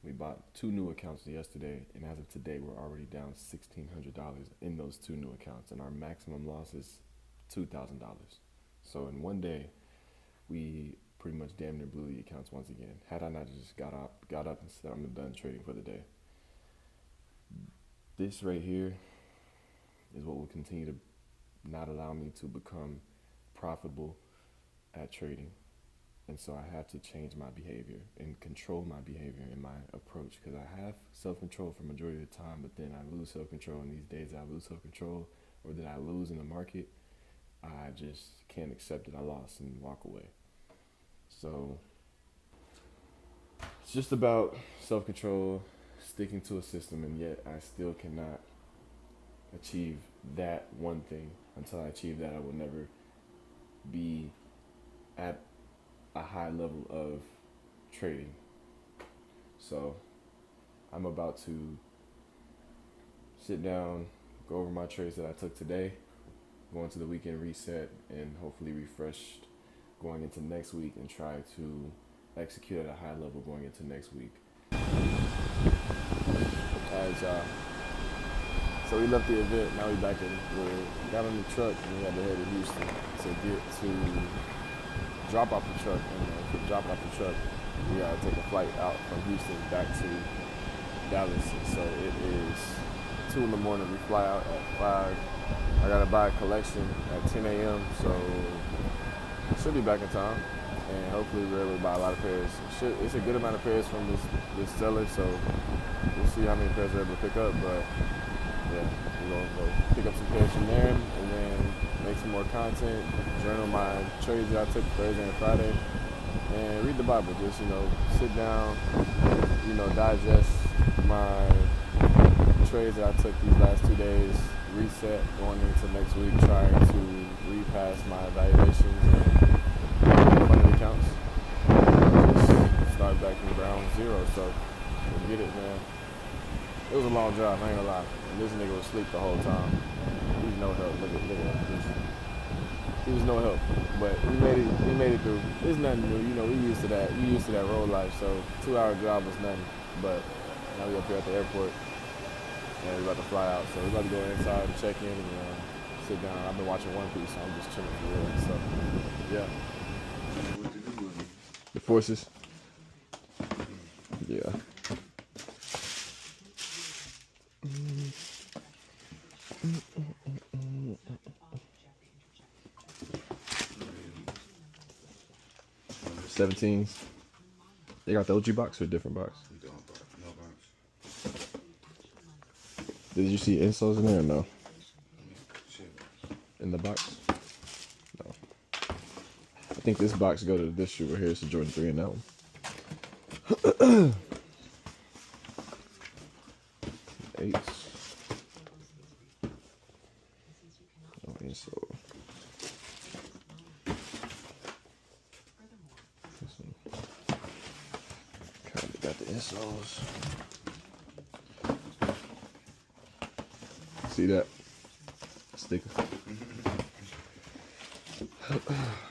We bought 2 new accounts yesterday, and as of today, we're already down $1,600 in those 2 new accounts, and our maximum loss is $2,000. So in one day, we pretty much damn near blew the accounts once again. Had I not just got up and said I'm done trading for the day. This right here is what will continue to not allow me to become profitable at trading. And so I have to change my behavior and control my behavior and my approach, because I have self-control for the majority of the time, but then I lose self-control. And these days I lose self-control, or that I lose in the market, I just can't accept that I lost and walk away. So it's just about self-control, sticking to a system, and yet I still cannot achieve that one thing. Until I achieve that, I will never be at a high level of trading. So I'm about to sit down, go over my trades that I took today, go into the weekend reset, and hopefully refreshed going into next week, and try to execute at a high level going into next week. Alright, y'all. So we left the event, now we back in. We got on the truck and we had to head to Houston to get to drop off the truck. And to drop off the truck, we gotta take a flight out from Houston back to Dallas. So it is 2 in the morning. We fly out at 5. I gotta buy a collection at 10 a.m. So I should be back in time. And hopefully we're able to buy a lot of pairs. It's a good amount of pairs from this seller, so we'll see how many pairs we're able to pick up. But yeah, we're gonna go pick up some pairs from there, and then make some more content, journal my trades that I took Thursday and Friday, and read the Bible. Just, sit down, digest my trades that I took these last 2 days, reset going into next week, trying to repass my evaluations and funded accounts. Just start back from ground zero. So we'll get it, man. It was a long job, I ain't gonna lie. And this nigga was asleep the whole time. He was no help. Look at him. He was no help. But we made it through. It's nothing new. We used to that. We used to that road life. So 2-hour job was nothing. But now we up here at the airport, and we're about to fly out. So we're about to go inside and check in and sit down. I've been watching One Piece, so I'm just chilling for real. So yeah. The forces. Yeah. $17s. They got the OG box or a different box? No box. Did you see insoles in there or no? Shit. In the box? No. I think this box go to this shoe right here. It's a Jordan 3 in that one. Eights. No insole. This one. Kinda got the insoles. See that? Sticker.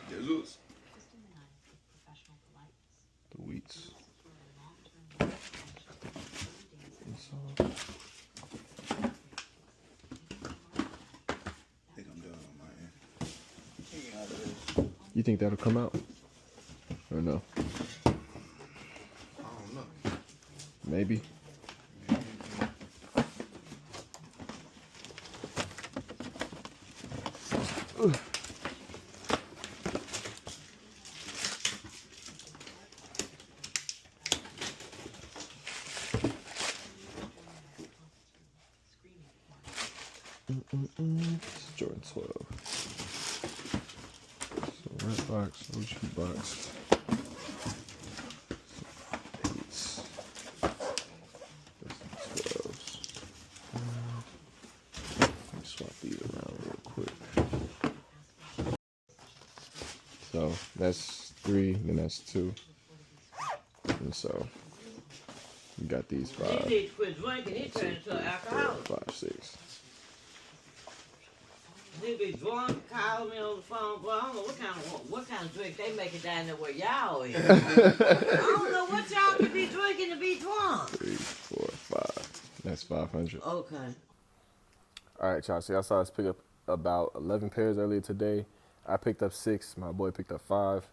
Jesus. The wheats. I think I'm done on my end. You think that'll come out? Or no? I don't know. Maybe. It's Jordan 12. So red box, OG box. Eights. This is 12s. Let me swap these around real quick. So that's 3, then that's 2. And so we got these He 5, needs to quit drinking. He turned into an alcoholic. 5, 6. He be drunk, calling me on the phone. Well, I don't know what kind of drink they make it down there where y'all is. I don't know what y'all could be drinking to be drunk. 3, 4, 5. That's 500. Okay. All right, y'all. So I saw us pick up about 11 pairs earlier today. I picked up 6. My boy picked up 5.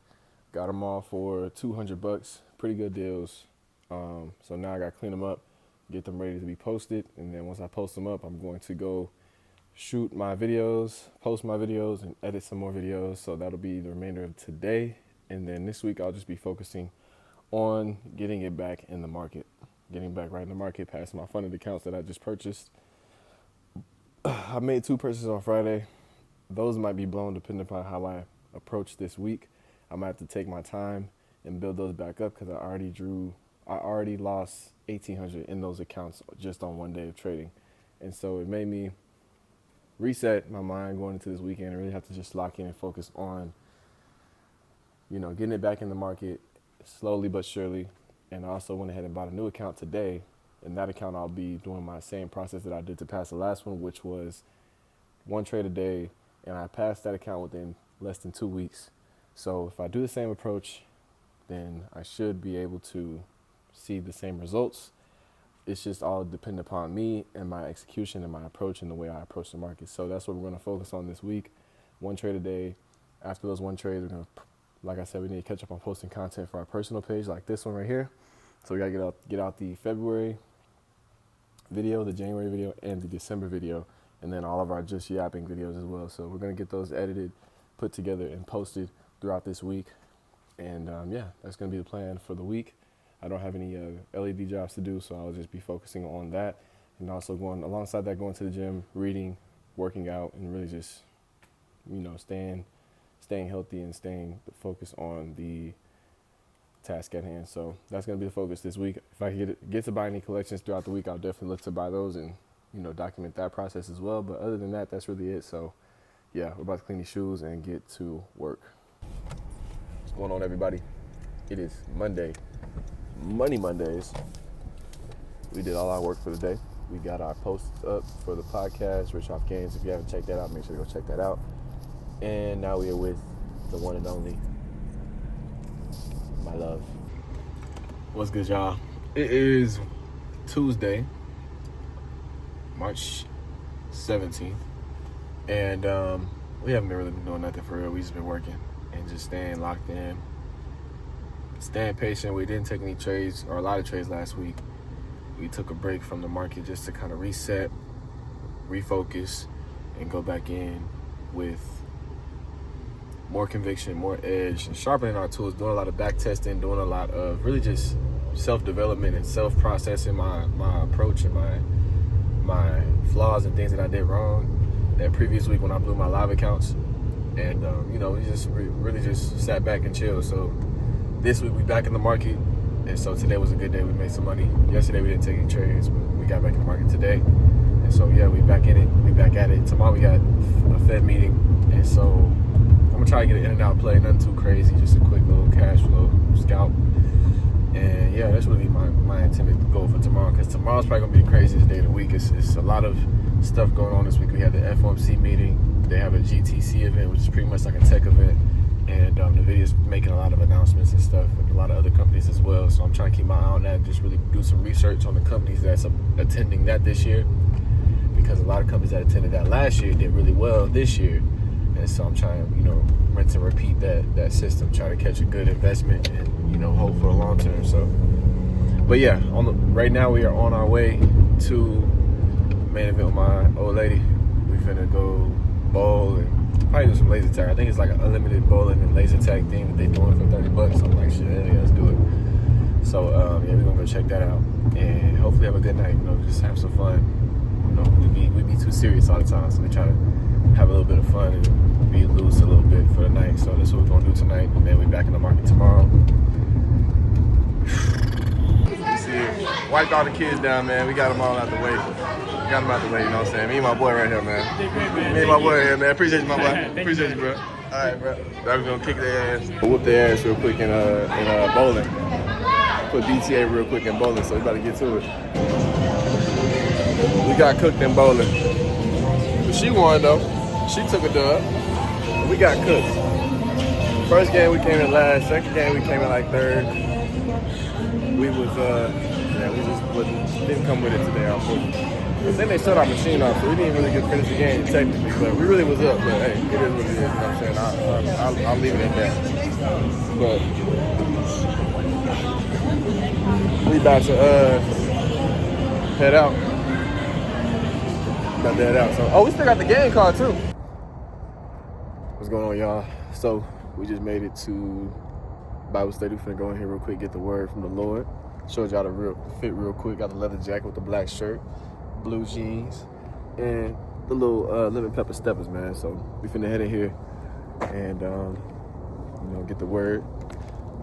Got them all for $200. Pretty good deals. So now I got to clean them up, get them ready to be posted. And then once I post them up, I'm going to go shoot my videos, post my videos, and edit some more videos. So that'll be the remainder of today. And then this week, I'll just be focusing on getting it back in the market, getting back right in the market past my funded accounts that I just purchased. I made 2 purchases on Friday. Those might be blown depending upon how I approach this week. I might have to take my time and build those back up because I already lost $1,800 in those accounts just on one day of trading. And so it made me reset my mind going into this weekend and really have to just lock in and focus on, getting it back in the market slowly but surely. And I also went ahead and bought a new account today. In that account, I'll be doing my same process that I did to pass the last one, which was 1 trade a day. And I passed that account within less than 2 weeks. So if I do the same approach, then I should be able to see the same results. It's just all dependent upon me and my execution and my approach and the way I approach the market. So that's what we're going to focus on this week. 1 trade a day. After those 1 trades, we're going to, like I said, we need to catch up on posting content for our personal page like this one right here. So we got to get out the February video, the January video, and the December video, and then all of our just yapping videos as well. So we're going to get those edited, put together, and posted throughout this week. And yeah, that's going to be the plan for the week. I don't have any LED jobs to do, so I'll just be focusing on that. And also going to the gym, reading, working out, and really just, staying healthy and staying focused on the task at hand. So that's going to be the focus this week. If I get to buy any collections throughout the week, I'll definitely look to buy those and, document that process as well. But other than that, that's really it. So yeah, we're about to clean these shoes and get to work. What's going on, everybody? It is Monday. Money Mondays. We did all our work for the day. We got our posts up for the podcast, Rich Off Games. If you haven't checked that out, make sure to go check that out. And now we are with the one and only, my love. What's good, y'all? It is Tuesday, March 17th, and we haven't really been doing nothing for real. We just been working and just staying locked in, staying patient. We didn't take any trades or a lot of trades last week. We took a break from the market just to kind of reset, refocus, and go back in with more conviction, more edge, and sharpening our tools, doing a lot of back testing, doing a lot of really just self-development and self-processing my approach and my flaws and things that I did wrong that previous week when I blew my live accounts. And, we just really just sat back and chilled. So this week we back in the market. And so today was a good day. We made some money. Yesterday we didn't take any trades, but we got back in the market today. And so, yeah, we back in it. We back at it. Tomorrow we got a Fed meeting. And so I'm going to try to get an in and out play. Nothing too crazy. Just a quick little cash flow scalp. And, yeah, that's really my intended goal for tomorrow, because tomorrow's probably going to be the craziest day of the week. It's a lot of stuff going on this week. We had the FOMC meeting. They have a GTC event, which is pretty much like a tech event. And NVIDIA's making a lot of announcements and stuff, and a lot of other companies as well. So I'm trying to keep my eye on that and just really do some research on the companies that's attending that this year, because a lot of companies that attended that last year did really well this year. And so I'm trying to, rinse and repeat that system, try to catch a good investment and, hope for the long term. So, but yeah, right now we are on our way to main event with my old lady. We finna go bowl and probably do some laser tag. I think it's like an unlimited bowling and laser tag thing that they doing for $30. So I'm like, shit, yeah, let's do it. So yeah, we're gonna go check that out and hopefully have a good night. Just have some fun. We be too serious all the time, so we try to have a little bit of fun and be loose a little bit for the night. So that's what we're gonna do tonight, and then we're back in the market tomorrow. You see, wiped all the kids down, man. We got them all out the way. Got him out the way, you know what I'm saying? Me and my boy right here, man. Me and my boy right here, man. Appreciate you, my boy. Appreciate you, bro. All right, bro. Now we're gonna kick their ass. We'll whoop their ass real quick in bowling. Put BTA real quick in bowling, so we about to get to it. We got cooked in bowling. But she won, though. She took a dub. We got cooked. First game we came in last. Second game we came in like third. We was, we just didn't come with it today, unfortunately. But then they shut our machine off, so we didn't really get to finish the game technically. But we really was up. But hey, it is what it is. You know what I'm saying? I'll leave it at that. But we about to head out. About to head out. So, we still got the game card too. What's going on, y'all? So we just made it to Bible study. We're finna go in here real quick, get the word from the Lord. Showed y'all the fit real quick. Got the leather jacket with the black shirt, blue jeans, and the little lemon pepper steppers, man. So we finna head in here and get the word.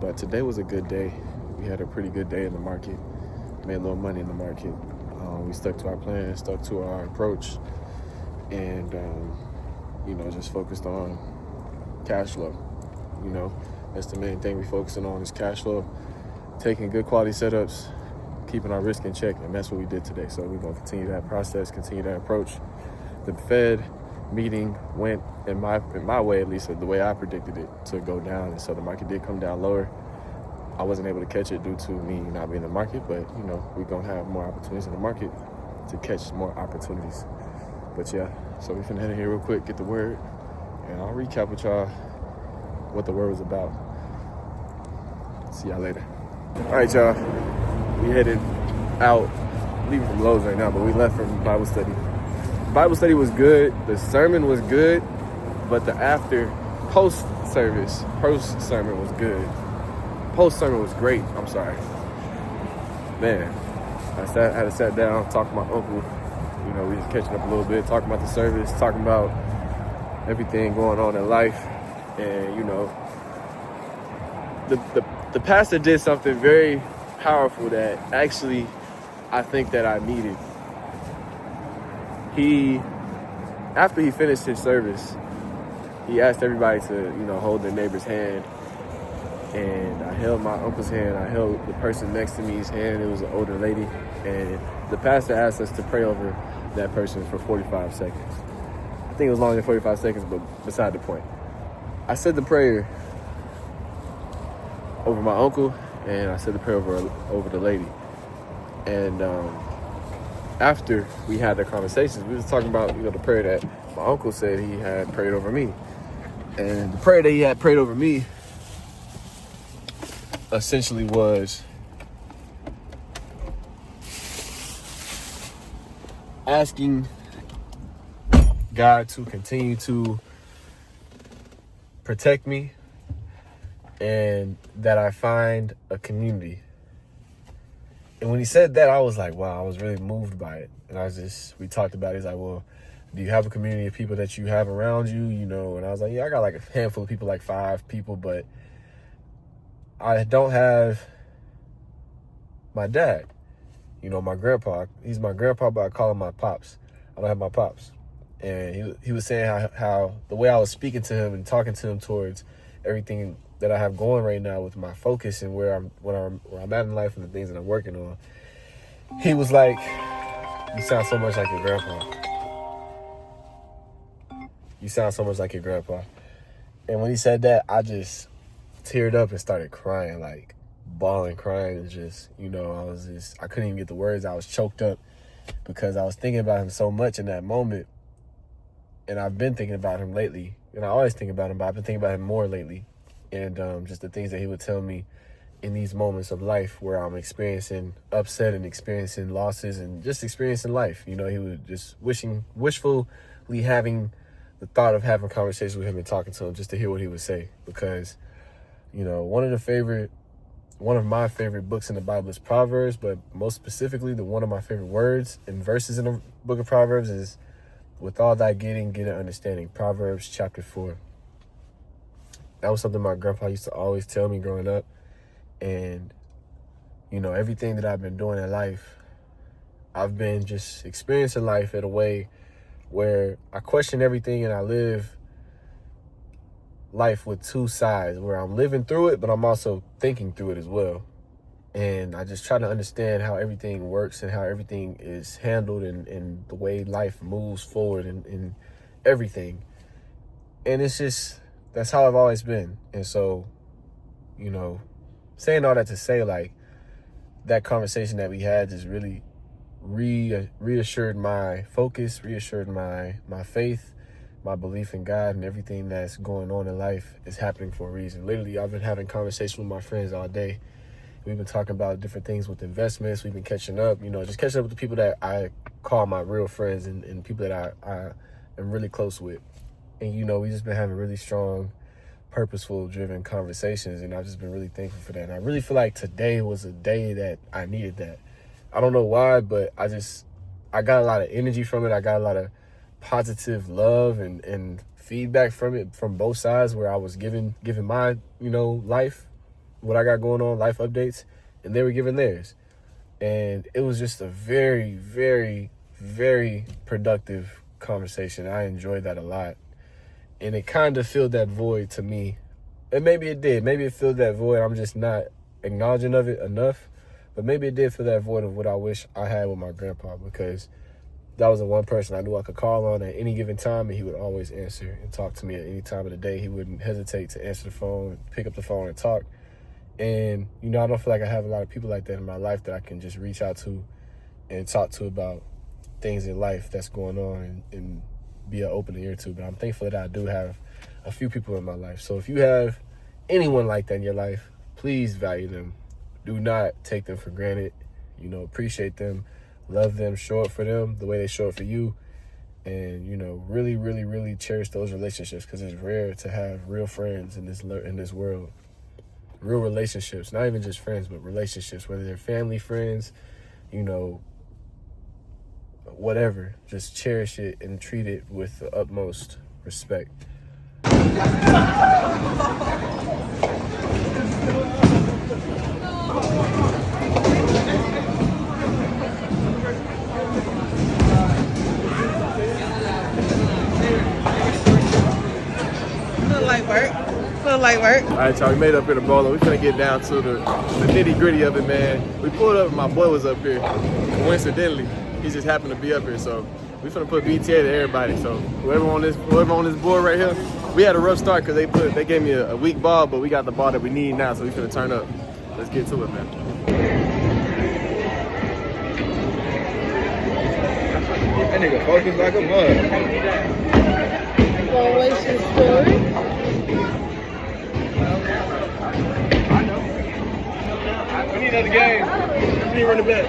But today was a good day. We had a pretty good day in the market. Made a little money in the market. We stuck to our plan, stuck to our approach, and just focused on cash flow. That's the main thing we focusing on, is cash flow. Taking good quality setups, keeping our risk in check, and that's what we did today. So we're going to continue that process, continue that approach. The Fed meeting went, in my way at least, the way I predicted it to go down, and so the market did come down lower. I wasn't able to catch it due to me not being in the market, but we're going to have more opportunities in the market to catch more opportunities. But yeah, so we finna head in here real quick, get the word, and I'll recap with y'all what the word was about. See y'all later. All right, y'all. We headed out, leaving from Lowe's right now, but we left from Bible study. Bible study was good. The sermon was good, but the post-sermon was good. Post-sermon was great. I'm sorry. Man, I had to sit down, talk to my uncle. We was catching up a little bit, talking about the service, talking about everything going on in life. And, the pastor did something very powerful that actually I think that I needed. After he finished his service, he asked everybody to, hold their neighbor's hand. And I held my uncle's hand. I held the person next to me's hand. It was an older lady. And the pastor asked us to pray over that person for 45 seconds. I think it was longer than 45 seconds, but beside the point. I said the prayer over my uncle, and I said the prayer over the lady. And after we had the conversations, we was talking about, the prayer that my uncle said he had prayed over me. And the prayer that he had prayed over me essentially was asking God to continue to protect me and that I find a community. And when he said that, I was like, wow, I was really moved by it. And we talked about it. He's like, well, do you have a community of people that you have around you, you know? And I was like, yeah, I got like a handful of people, like 5 people, but I don't have my dad. You know, my grandpa. He's my grandpa, but I call him my pops. I don't have my pops. And he was saying how the way I was speaking to him and talking to him towards everything that I have going right now with my focus and where I'm at in life and the things that I'm working on. He was like, you sound so much like your grandpa. You sound so much like your grandpa. And when he said that, I just teared up and started crying, like bawling, crying, and just, you know, I couldn't even get the words. I was choked up because I was thinking about him so much in that moment. And I've been thinking about him lately. And I always think about him, but I've been thinking about him more lately. And just the things that he would tell me in these moments of life where I'm experiencing upset and experiencing losses and just experiencing life. You know, he would just wishfully having the thought of having conversations with him and talking to him just to hear what he would say. Because, you know, one of my favorite books in the Bible is Proverbs, but most specifically, one of my favorite words and verses in the book of Proverbs is, with all thy getting, get an understanding. Proverbs chapter 4. That was something my grandpa used to always tell me growing up. And, you know, everything that I've been doing in life, I've been just experiencing life in a way where I question everything and I live life with 2 sides, where I'm living through it, but I'm also thinking through it as well. And I just try to understand how everything works and how everything is handled and the way life moves forward and everything. And it's just, that's how I've always been. And so, you know, saying all that to say, like, that conversation that we had just really reassured my focus, reassured my faith, my belief in God, and everything that's going on in life is happening for a reason. Literally, I've been having conversations with my friends all day. We've been talking about different things with investments. We've been catching up, you know, just catching up with the people that I call my real friends and people that I am really close with. And, you know, we just been having really strong, purposeful, driven conversations. And I've just been really thankful for that. And I really feel like today was a day that I needed that. I don't know why, but I got a lot of energy from it. I got a lot of positive love and feedback from it, from both sides, where I was giving my, you know, life, what I got going on, life updates, and they were giving theirs. And it was just a very, very, very productive conversation. I enjoyed that a lot. And it kind of filled that void to me. And maybe it did. Maybe it filled that void. I'm just not acknowledging of it enough. But maybe it did fill that void of what I wish I had with my grandpa, because that was the one person I knew I could call on at any given time, and he would always answer and talk to me at any time of the day. He wouldn't hesitate to answer the phone, pick up the phone and talk. And, you know, I don't feel like I have a lot of people like that in my life that I can just reach out to and talk to about things in life that's going on and be an open ear to. But I'm thankful that I do have a few people in my life. So if you have anyone like that in your life, please value them. Do not take them for granted. You know, appreciate them, love them, show up for them the way they show up for you. And, you know, really, really, really cherish those relationships, because it's rare to have real friends in this world. Real relationships, not even just friends, but relationships, whether they're family, friends, you know, whatever. Just cherish it and treat it with the utmost respect. Light work. All right, y'all, we made it up here to Bolo. We finna get down to the nitty gritty of it, man. We pulled up and my boy was up here. Coincidentally, he just happened to be up here. So we finna put BTA to everybody. So whoever on this board right here, we had a rough start because they gave me a weak ball, but we got the ball that we need now, so we finna turn up. Let's get to it, man. That nigga focus like a mug. Always your story. We need another game. We need to run it back.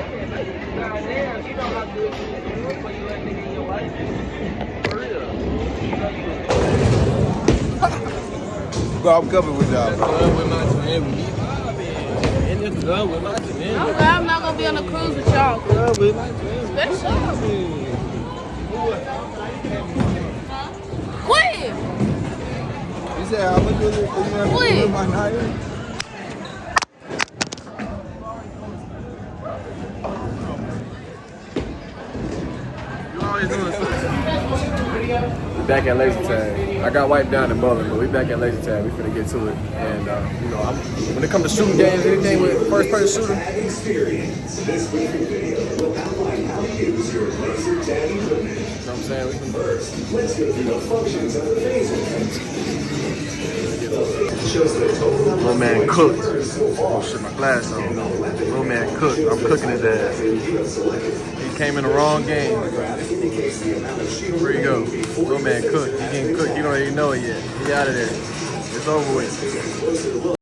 Bro, I'm coming with y'all, bro. I'm glad I'm not gonna be on a cruise with y'all. Especially. Quit! You said how much was it? Quit! My night? We back at Laser Tag. I got wiped down in bowling, but we back at Laser Tag. We finna get to it. And you know, when it comes to shooting games, anything with first person shooter. Experience this weekly video will outline how to use your laser tag equipment. You know what I'm saying? We can First, let's go through the functions of the phaser. Shows the total Little man cooked. Oh shit, my glass on. Little man cooked. I'm cooking his ass. He came in the wrong game. Where you go? Little man cooked. He getting cooked. You don't even know it yet. He out of there. It's over with.